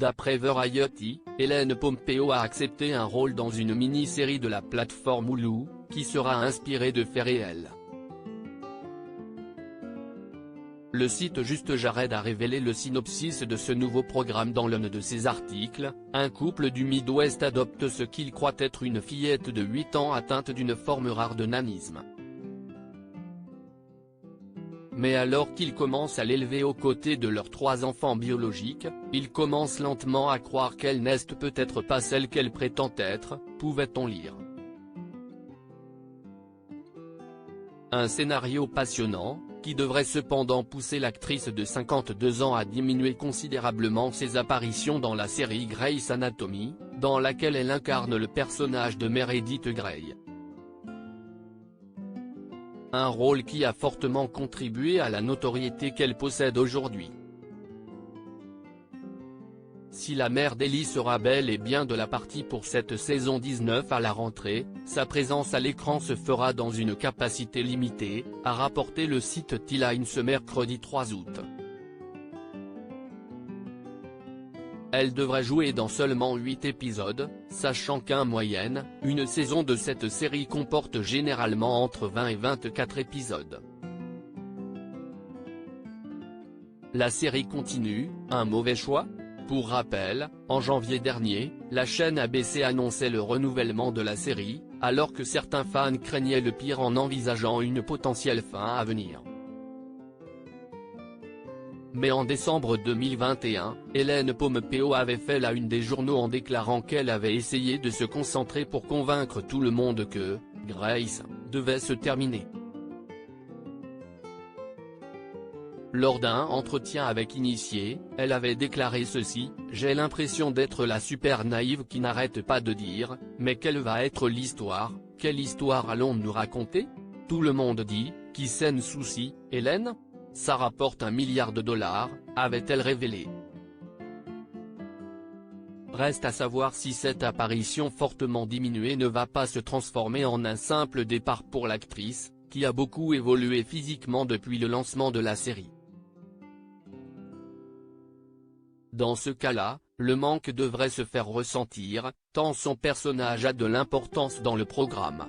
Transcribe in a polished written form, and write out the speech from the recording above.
D'après Variety, Hélène Pompeo a accepté un rôle dans une mini-série de la plateforme Hulu, qui sera inspirée de faits réels. Le site Juste Jared a révélé le synopsis de ce nouveau programme dans l'un de ses articles. Un couple du Midwest adopte ce qu'il croit être une fillette de 8 ans atteinte d'une forme rare de nanisme. Mais alors qu'ils commencent à l'élever aux côtés de leurs 3 enfants biologiques, ils commencent lentement à croire qu'elle n'est peut-être pas celle qu'elle prétend être, pouvait-on lire. Un scénario passionnant, qui devrait cependant pousser l'actrice de 52 ans à diminuer considérablement ses apparitions dans la série Grey's Anatomy, dans laquelle elle incarne le personnage de Meredith Grey. Un rôle qui a fortement contribué à la notoriété qu'elle possède aujourd'hui. Si la mère d'Ellie sera bel et bien de la partie pour cette saison 19 à la rentrée, sa présence à l'écran se fera dans une capacité limitée, a rapporté le site T-Line ce mercredi 3 août. Elle devrait jouer dans seulement 8 épisodes, sachant qu'en moyenne, une saison de cette série comporte généralement entre 20 et 24 épisodes. La série continue, un mauvais choix ? Pour rappel, en janvier dernier, la chaîne ABC annonçait le renouvellement de la série, alors que certains fans craignaient le pire en envisageant une potentielle fin à venir. Mais en décembre 2021, Hélène Pompeo avait fait la une des journaux en déclarant qu'elle avait essayé de se concentrer pour convaincre tout le monde que « Grey's » devait se terminer. Lors d'un entretien avec Initié, elle avait déclaré ceci: « J'ai l'impression d'être la super naïve qui n'arrête pas de dire, mais quelle va être l'histoire, quelle histoire allons-nous raconter ? Tout le monde dit, qui s'en soucie, Hélène ? Ça rapporte $1 milliard », avait-elle révélé. Reste à savoir si cette apparition fortement diminuée ne va pas se transformer en un simple départ pour l'actrice, qui a beaucoup évolué physiquement depuis le lancement de la série. Dans ce cas-là, le manque devrait se faire ressentir, tant son personnage a de l'importance dans le programme.